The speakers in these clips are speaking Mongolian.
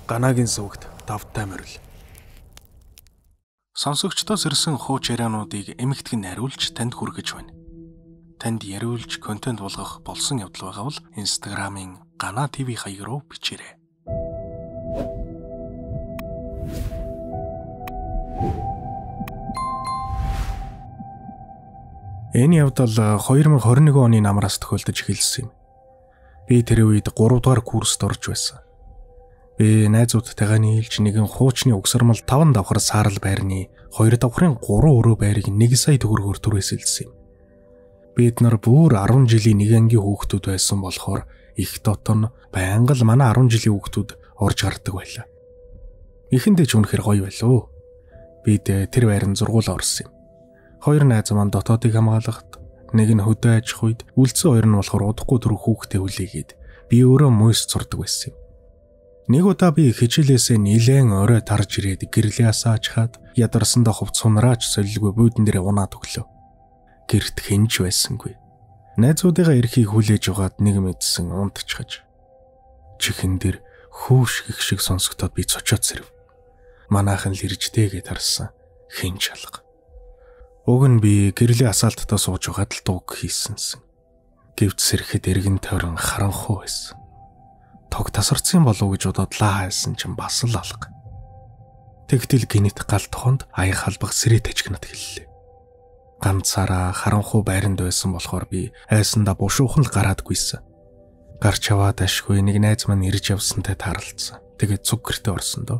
Ганагийн сүгт давтай морил. Сонсогчдоос ирсэн хууч яриануудыг эмэгтгэн хариулж танд хүргэж байна. Танд яриулж контент болгох болсон явдал байгаа бол Instagram-ын Гана TV хаяг руу бичээрэй. Энэ явдал 2021 оны намраас тохиолдож эхэлсэн юм. Би тэр үед 3 дугаар курст орж байсан. Би найзуудтайгаа нийлж нэгэн хуучны угсармал 5 давхар саарал байрны 2 давхрын 3 өрөө байрыг 1 сая төгрөгөөр түрээсэлсэн юм. Бид нар бүр 10 жилийн нэг ангийн хүүхдүүд байсан болохоор их дотор байнга л манай 10 жилийн хүүхдүүд орж гардаг байлаа. Эхэндээ ч үнэхээр гоё байлоо. Бид тэр байранд зургуулаа орсон юм. 2 найз маань дотоодыг хамгаалахад, нэг нь хөдөө аж ахуйд, үлдсэн 2 нь болохоор удахгүй төрөх хүүхдээ хүлээгээд би өөрөө мөс зурдаг байсан юм. Нэг удаа би хичээлээсээ нилээн орой тарж ирээд гэрлээ асаачхаад ядарсандаа хувц сунраач солилгүй буудан дээр унаад өглөө. Гэрт хинж байсангүй. Найзуудыгаа эрхийг хүлээж угаад нэг мэдсэн унтчихаж. Чихэн дээр хөөш гих шиг сонсогдоод би цочоод сэрв. Манайхан л ирждээгээд харсан хинж алга. Уг нь би гэрлээ асаалтаа сууж угаад л дууг хийсэнсэн. Гэвч сэрэхэд эргэн тойрон харанхуй байсан. Тог тасарсан болов уу гэж бододлаа хайсан чинь бас л алга. Тэгтэл гинэт гал туханд аяг халбах сэрээ тажигнад хэллээ. Ганцаараа харанхуй байранд байсан болохоор би айсандаа бушуухан л гараадгүйсэн. Гарч аваад ашгүй нэг найз маань ирж явсантай тааралцсан. Тэгээд цуг гэртээ орсон доо.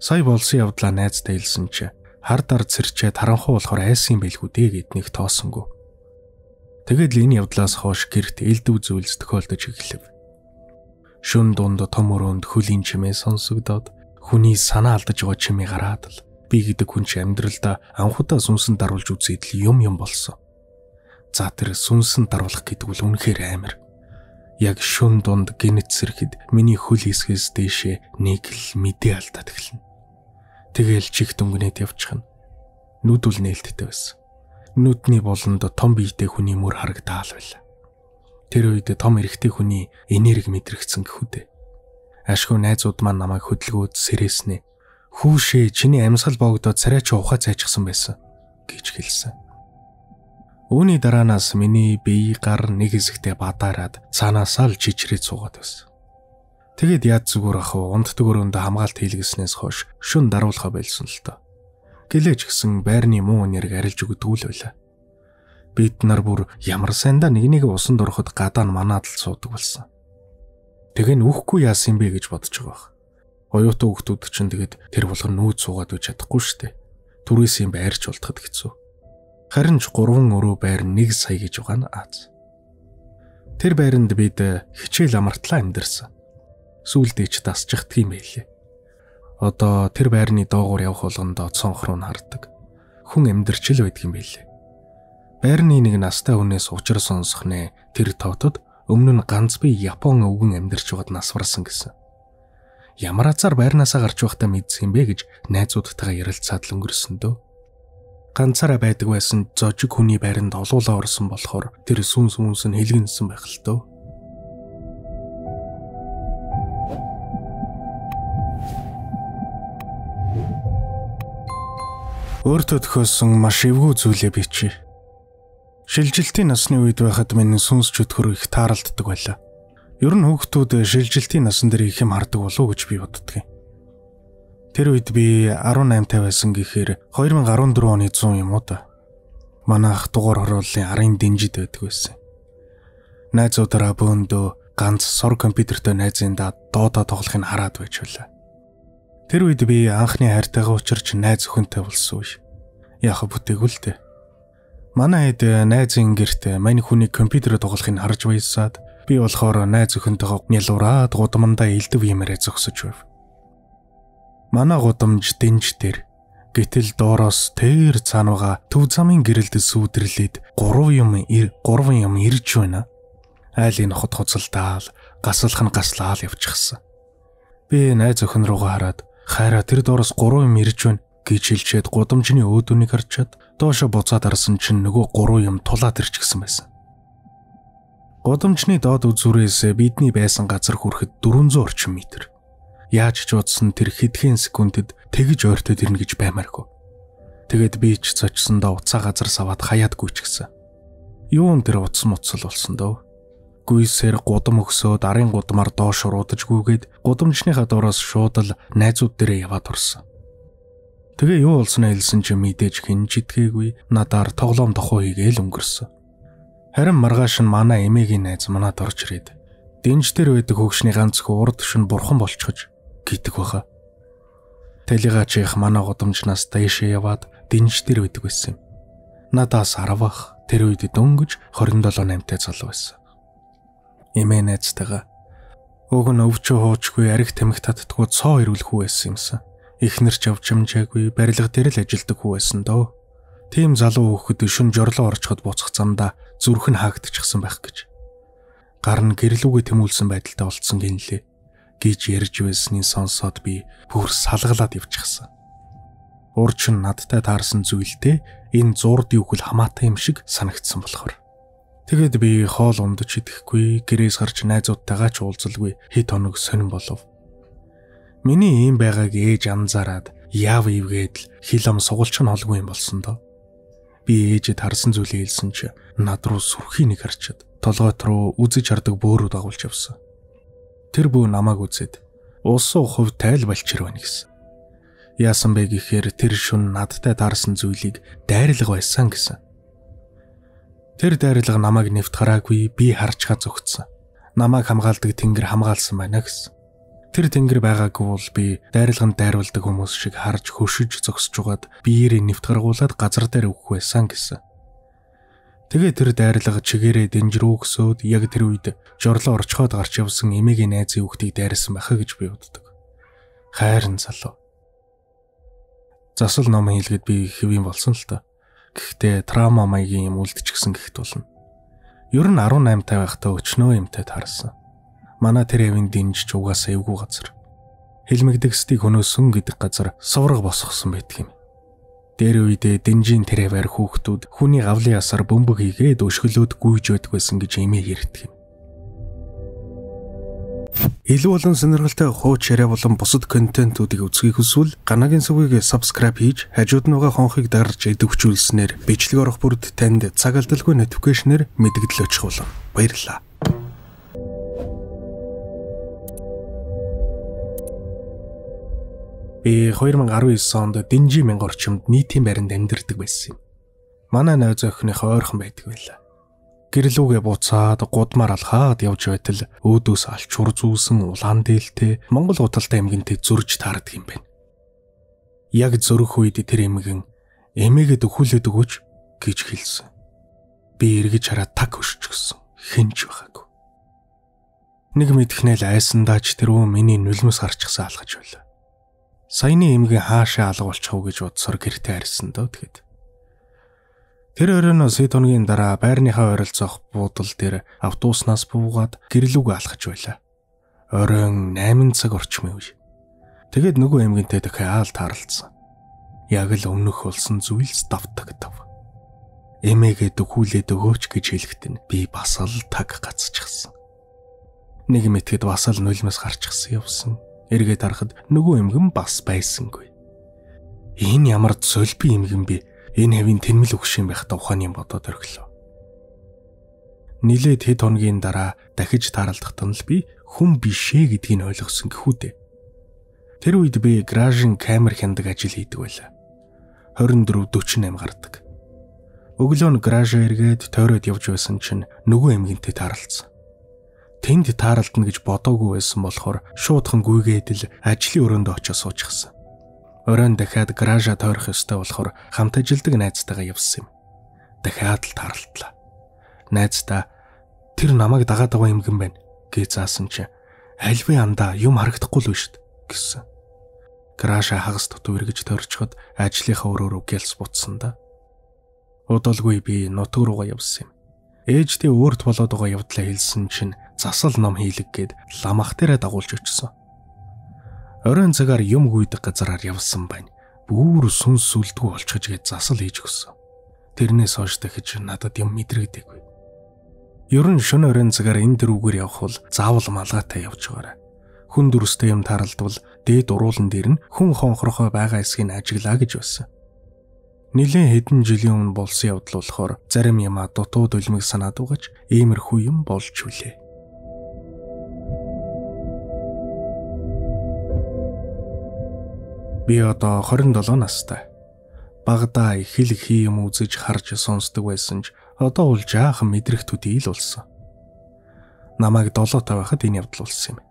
Сая болсон явдлаа найзтай хэлсэн чи хар дар цэрчээд харанхуй болохоор айсан байлгүй дээ гэд нэг тоосонгүй. Тэгээд л энэ явдлаас хойш гэрт элдв зүйлс тохиолдож эхэлв. Шүн дунд том өрөөнд хөлийн чимээ сонсогдоод хүний санаа алдаж байгаа чимээ гараад л би гэдэг хүн чи амьдралдаа анхудаа сүнсэн даруулж үзээд л юм болсон. За тэр сүнсэн даруулах гэдэг бол үнэхээр амар. Яг шүн дунд гинэт сэрхэд миний хөл хэсгээс дээшээ нэг л мэдээ алдаад эхэлнэ. Тэгээл чих дүнгнээд явчихна. Нүдүүл нээлттэй байсан. Нүдний болонд том биетэй хүний мөр харагдаал байлаа. Тэр үед том эрэгтэй хүний энерги мэдрэгцэн гэхүдээ. Ашгүй найзууд маань намайг хөдөлгөөд сэрээснэ. Хүүшээ чиний амьсгал богдоод царайч ухаа цайчихсан байсан гэж хэлсэн. Үүний дараанаас миний бие гар нэг хэсэгтээ бадараад цаанаасаа л чичрээд суугаад байсан. Тэгэд яад зүгээр ах унддаг өрөөнд хамгаалт хийлгэснээс хойш шүн даруулахаа байлсан л доо. Гэлээч гисэн байрны муу энерги арилж өгдөг л байлаа. Бид нар бүр ямар сайндаа нэг усанд ороход гадаа нь манаад л суудаг болсон. Тэгээ нүүхгүй яасан бэ гэж бодож байгаа бах. Оюутан хүүхдүүд чинь тэгээд тэр болгон нүүд суугаад үж чадахгүй штэ. Түрээс юм байрч болтоход хэцүү. Харин ч 3 өрөө байр 1 сая гэж байгаа нь аз. Тэр байранд бид хичээл амартлаа амьдэрсэн. Сүүлдээ ч дасчихдаг юм байлээ. Одоо тэр байрны доогуур явах болгонд цонх руу хардаг. Хүн амьдэрч л байдаг юм байлээ. Байрны нэг настай хүнээс учир сонсох нэ тэр тоотод өмнө нь ганц би Япон өвгөн амьдарч байгаад насварсан гэсэн. Ямар азар байрнаасаа гарч байхдаа мэдсэн юм бэ гэж найзуудтайгаа ярилцаад л өнгөрсөн дөө. Ганцаараа байдаг байсан зожиг хүний байранд олуулаа орсон болохоор тэр сүнс нь хэлгэнсэн байх л дөө. Өөртөө тохиолсон маш эвгүй зүйлээ бичиж. Шилжилтийн насны үед байхад минь сүнс чөтгөр их тааралддаг байлаа. Ер нь хүүхдүүд шилжилтийн насан дээр их юм хардаг болов уу гэж би боддог юм. Тэр үед би 18 байсан гэхээр 2014 оны 100 юм уу та. Манайх дугаар хорооллын арын дэнжид байдаг байсан. Найзуудаараа бөөндөө ганц сор компьютертэй найзындаа доодоо тоглохыг хараад байж байлаа. Тэр үед би анхны хайртайгаа учирч найз өхөнтэй болсон үе. Яг бүтээгүй л дээ. Манай хэд найзын гэрт мань хүний компьютерээр тоглохыг харж байсаад би болохоор найз өхөнтэйгээ нялуураад гудамдаа элдв юмараа зогсож байв. Манай гудамж дэнж дээр гэтэл доороос тэр цаанууга төв замын гэрэлд сүүдрлээд 3 юм ирж байна. Айлын хот хоцолдаал, гаслах нь гаслаал явчихсан. Би найз өхөн рүүгээ хараад хайраа тэр доороос 3 юм ирж байна гэж хэлчихэд гудамжны өөдөөнийг харчаад доошо буцаад арсан чинь нөгөө 3 юм тулаад ирчихсэн байсан. Гудамжны доод үзүүрээс бидний байсан газар хүрэхэд 400 орчим метр. Яаж ч удсан тэр хэдхэн секундэд тэгж ойртоод ирнэ гэж баймааргүй. Тэгээд би ч цочсондоо уцаа газар саваад хаяадгүй ч гэсэн. Юун тэр утас муцал болсон дөө. Гүйсээр гудам өгсөөд арын гудмаар доош уруудажгүйгээд гудамжныхаа дураас шууд л найзууд дээрээ яваад орсон. Тэгээ юу болсноо хэлсэн чи мэдээж хинж идгээгүй надаар тоглоом тохоо хийгээл өнгөрсөн. Харин маргааш нь манай эмээгийн найз манад орж ирээд дэнж дээр байдаг хөгшний ганц хөө урд шин бурхан болчихож гитэг баха. Талигаа чих манай гудамжнаас дэшээ яваад дэнж дээр байдаг байсан юм. Надаас 10 ах тэр үед дөнгөж 27-8-тай залуу байсан. Эмээ найзтайгаа уг нь өвчөө хуучгүй ариг тамхи татдаггүй цоо ирүүлэхүү байсан юмсан. Эхнэр ч авч амжаагүй барилга дээр л ажилдаг хүү байсан дөө. Тийм залуу хүүхэд шүн жорлоо орчход буцах замдаа зүрх нь хаагдчихсан байх гэж. Гар нь гэрлүүгээ тэмүүлсэн байдалтай болцсон гинлээ гэж ярьж байсныг сонсоод би бүр салгалаад явчихсан. Урд нь надтай таарсан зүйлтэй энэ зурд юухэл хамаатай юм шиг санагдсан болохоор. Тэгэд би хоол ундаж идэхгүй, гэрээс гарч найзуудтайгаа ч уулзалгүй хэд хоног сонирн болов. Миний ийм байгааг ээж анзаараад яав ивгээд л хил ам сугалч нь холгүй юм болсон доо. Би ээжэд харсан зүйлээ хэлсэн чи над руу сүрхий нэг харчаад толгойд руу үзэж хардаг бөөрүүд агуулж явсан. Тэр бүү намайг үзээд улсуу хувь тайл балчир байна гэсэн. Яасан бэ гэхээр тэр шүн надтай таарсан зүйлийг дайрлага байсан гэсэн. Тэр дайрлага намайг нэвт хараагүй, би харчгаа зөгцсөн. Намайг хамгаалдаг тэнгэр хамгаалсан байна гэсэн. Тэр тэнгэр байгаагүй бол би дайрлаганд дайруулдаг хүмүүс шиг харж хөшөж зогсож угаад биеэрээ нэвт гаргуулад газар дээр өгөх байсан гэсэн. Тэгээ тэр дайрлага чигээрээ дэнжрүү гсөөд яг тэр үед жорлоо орчхоод гарч явсан эмээгийн найзын хүүхдийг дайрсан байхаа гэж би боддог. Хайрын залуу. Засал ном хийлгээд би хэвэн болсон л та. Гэхдээ траума маягийн юм үлдчихсэн гэхт болно. Ер нь 18 тав байхдаа өчнөө юмтай таарсан. Манай тэр эвийн дэнж угаасаа эвгүй газар. Хэлмэгдэгсдийг хөнөөсөн гэдэг газар сувраг босгосон байдаг юм. Дээр үедээ дэнжийн тэрэвэр хүүхдүүд хүний гавлын ясаар бөмбөг хийгээд өшгөлөөд гүйж байдаг байсан гэж эмээ ярьдаг юм. Илүү болон сонирхолтой хууч яриа болон бусад контентуудыг үзхийг хүсвэл Ганагийн сүгийг subscribe хийж хажууд нь байгаа хонхыг дарж идэвхжүүлснээр бичлэг орох бүрд танд цаг алдалгүй notification-ээр мэдэгдэл очих болно. Баярлалаа. Би 2019 онд Дэнжи мянга орчимд нийтийн байранд амьдардаг байсан юм. Манай найз охиных ойрхон байдаг байлаа. Гэрлүүгээ буцаад гудмаар алхаад явж байтал өөдөөс алчуур зүүсэн улаан дээлтэй Монгол уталтай эмгэнтэй зөрж таардаг юм байна. Яг зөрөх үед тэр эмгэн эмээгээд өхүүлээд өгөөч гэж хэлсэн. Би эргэж хараад таг өшчихсөн. Хинж байгаагүй. Нэг мэдхнээл айсандаач тэрөө миний нулимс гарчихсан алхаж байлаа. Саяны эмгэн хаашаа алга болчихов гэж бодсоор гэртээ харсан дөө тэгэд. Тэр өрөөнөөс хэд хоногийн дараа байрныхаа ойролцоох буудал дээр автобуснаас буугаад гэрлүүгээ алхаж байлаа. Оройн 8 цаг орчмын үе. Тэгэд нөгөө эмгэнтэй дахиад таарлцсан. Яг л өмнөх болсон зүйлс давтагдав. Эмээгээ дөхүүлээд өгөөч гэж хэлэхдээ би бас л таг гацчихсан. Нэг мэтгэд бас л нулимс гарчихсан явсан. Эргээд харахад нөгөө эмгэн бас байсангүй. Энэ ямар зөлби эмгэн бэ? Энэ хэвийн тэнмэл өгшин байх тухайн юм бодоод орхилоо. Нилээд хэд хоногийн дараа дахиж тааралдахдаа л би хүн бишээ гэдгийг ойлгосон гэхүүдээ. Тэр үед би гаражин камер хяндаг ажил хийдэг байлаа. 24:48 гардаг. Өглөө нь гаражаа эргээд тойроод явж байсан чинь нөгөө эмгэнтэй таарлцсан. Тэнд таарлтна гэж бодоогүй байсан болохоор шуудхан гүйгээд л ажлын өрөөндөө очиж суучихсан. Оройн дахиад гаража тойрох ёстой болохоор хамт ажилдаг найзтайгаа явсан юм. Дахиад л таарлтлаа. Найздаа тэр намайг дагаад байгаа эмгэн байна гэж заасан чинь альвын андаа юм харагдахгүй л шүү дээ гэсэн. Гаража хагас дутуу эргэж тойрчход ажлынхаа өрөөрөө гэлс бутсан да. Удалгүй би нутг руугаа явсан юм. Ээжтэй өөрт болоод байгаа явдлаа хэлсэн чинь засал ном хийлэг гээд ламах дээрээ дагуулж очсон. Оройн цагаар юм гүйдэг газараар явсан байна. Бүр сүнс сүлдгүй олчгож гээд засал хийж өгсөн. Тэрнээс хойш дахиж надад юм мэдрэгдээгүй. Ер нь шөнө оройн цагаар энэ дөрвөөр явах бол заавал малгайтай явж байгаарай. Хүн дүрстэй юм тааралдвал дээд уруулан дээр нь хүн хонхорхой байгаа эсгийг ажиглаа гэж байсан. Нилээн хэдэн жилийн өмнө болсон явдал болохоор зарим юм дутууд үлмиг санаад угаж иймэрхүү юм болж үлээ. Би одоо 27 настай. Багада их хэл хий юм үзэж харж сонсдог байсан ч одоо бол жаахан мэдрэх төдий л болсон. Намайг 7 тав байхад энэ явдал болсон юм.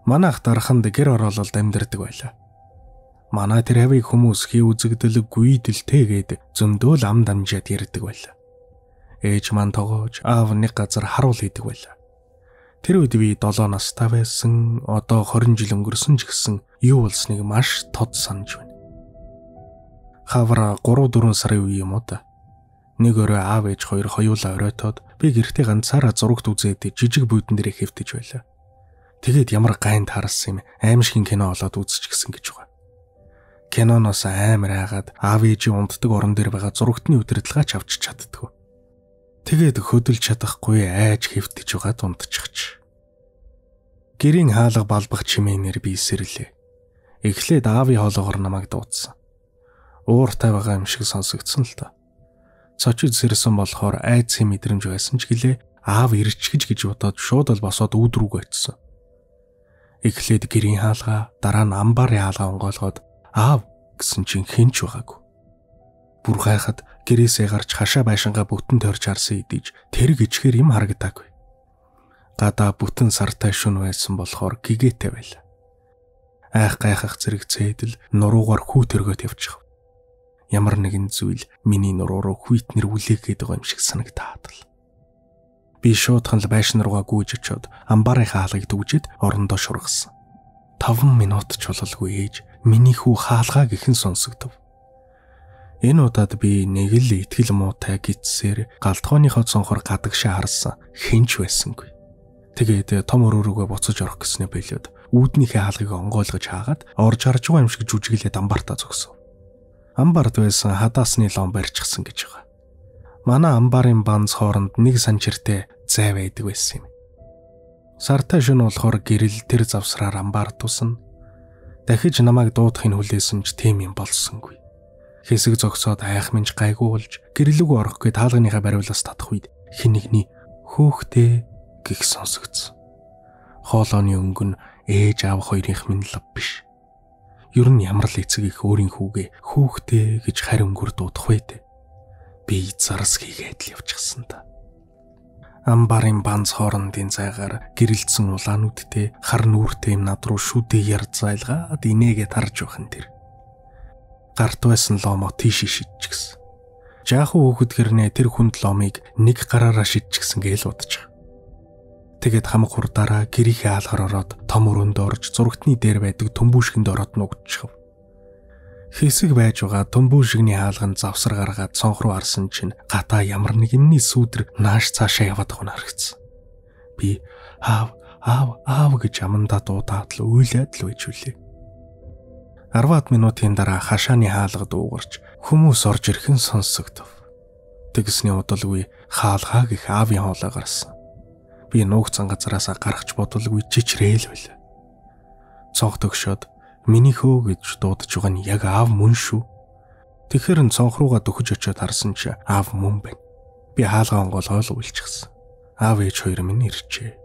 Манайх дараханд гэр ороололд амьдардаг байлаа. Манай тэр хавийг хүмүүс хий үзэгдэл гүйдэлтэйгээд зөндөөл ам дамжаад ярьдаг байлаа. Ээж маань тогоож аав нэг газар харуул хийдэг байлаа. Тэр үед би 7 настай байсан. Одоо 20 жил өнгөрсөн ч гэсэн юу болсныг маш тод санаж байна. Хавра 3-4 сарын үе юм уу та. Нэг өрөө аав ээж хоёр хоёулаа оройтоод би гэртээ ганцаараа зурагт үзээд жижиг буудан дээр хэвтэж байлаа. Тэгээд ямар гайнд харсан юм аимшигын кино олоод үзчих гисэн гэж байгаа. Киноноос амар айгаад аав ээжийн унддаг орон дээр байгаа зурагтны удирдлагаач авчиж чаддгүй. Тэгээд хөдөлж чадахгүй айж хэвтэж байгаад унтчихч. Гэрийн хаалга балбах чимээнээр би сэрлээ. Эхлээд аавын хоолоогоор намайг дуудсан. Ууртай байгаа юм шиг сонсогдсон л та. Цочид сэрсэн болохоор айцын мэдрэмж байсан ч гэлээ аав ирчихэж гэж бодоод шууд л босоод үүдрүүг очсон. Эхлээд гэрийн хаалга, дараа нь амбарын хаалга онгойлгоод аав гэсэн чинь хинч байгаагүй. Бүр гайхад гэрээсээ гарч хашаа байшингаа бүтэн тойрч харсан идэж тэрэг ичгээр юм харагдаагүй. Гадаа бүтэн сартай шүн байсан болохоор гэгээтэй байлаа. Айх гайхах зэрэгцээд л нуруугаар хүү төргөд явчих. Ямар нэгэн зүйл миний нуруу руу хүйтнэр үлээгээд байгаа юм шиг санагдаад л. Би шуудхан л байшин руугаа гүйж очиод амбарын хаалгыг дүүжээд орондоо шургасан. 5 минут ч бололгүй ээж миний хүү хаалгаа гэхэн сонсогдов. Энэ удаад би нэг л итгэл муутай гитсээр галтгооныхоо цонхоор гадагшаа харсан хинч байсангүй. Тэгээд том өрөөрөөгөө буцаж орох гэснээ болоод үүднийхээ хаалгыг онгойлгож хаагаад орж харж байгаа юм шиг жүжиглээд амбартаа зогсов. Амбард байсан хадаасны лом барьчихсан гэж байгаа. Манай амбарын банз хооронд нэг санчиртэй зай байдаг байсан юм. Сартай шөнө болохоор гэрэл тэр завсраар амбар тусна. Дахиж намайг дуудахыг хүлээсэн ч тийм юм болсонгүй. Хэсэг зогсоод айх минж гайгүй болж гэрлүүг орох гээд хаалганыхаа бариулаас татах үед хинэгний хөөхтэй гих сонсогдсон. Хоолойны өнгө нь ээж аав хоёрынх минь лав биш. Ер нь ямар л эцэг их өөрийн хүүгээ хөөхтэй гэж харь өнгөр дуудах вэ? Би зарс хийгээд л явчихсан та. Амбарын банз хоорондын зайгаар гэрэлтсэн улаануудтэй хар нүүртэй над руу шүдээ ярд зайлгаад инээгээд харж байхан тэр. Гарт байсан ломо тийш шидчихсэн. Жаахан хөөхд гэрнээ тэр хүнд ломыг нэг гараараа шидчихсэн гээл удаж. Тэгээд хамаг хурдаараа гэрийнхээ хаалгаар ороод том өрөөнд орж зурагтны дээр байдаг төмбүүшгэнд ороод нугдчихв. Хэсэг байж байгаа төмбүүшгний хаалганд завсар гаргаад цонх руу арсан чинь гатаа ямар нэг юмний сүудэр нааш цаашаа яваад байгаа нь харагдсан. Би аав гэж амандаа дуудаад л уйлаад л байж үлээ. 10 минутын дараа хашааны хаалга дуугарч хүмүүс орж ирхэн сонсогдов. Тэгсний удалгүй хаалгаа гих аавын хоолой гарсан. Би нуугцсан газараасаа гарахч бодолгүй чичрээл байлаа. Цонх төгшөөд минийхөө гэж дуудаж байгаа нь яг аав мөн шүү. Тэгэхэр нь цонх руугаа дөхөж очиод харсан чи аав мөн байна. Би хаалгаа онгойлгоол үйлчихсэн. Аав ээж хоёр минь ирчээ.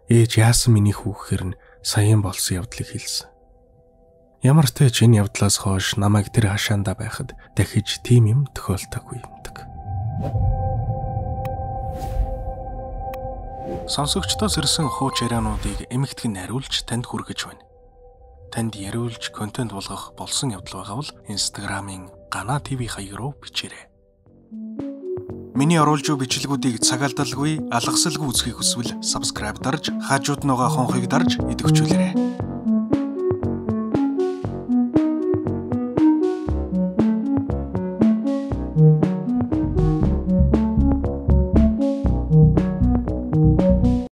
Ээж яасан миний хүүхээр нь саяхан болсон явдлыг хэлсэн. Ямар ч тач энэ явдлаас хойш намайг тэр хашаанда байхад дахиж тийм юм тохиолдоогүй юмдаг. Сонсогчдоос ирсэн хууч яриануудыг эмэгтгэн хариулж танд хүргэж байна. Танд яриулж контент болгох болсон явдал байгаа бол Instagram-ын Гана ТV хаяг руу бичээрэй. Миний оруулж буй бичлэгүүдийг цаг алдалгүй, алгасалгүй үзхийг хүсвэл subscribe дарж, хажууд нь байгаа хонхыг дарж идэвхжүүлээрэй.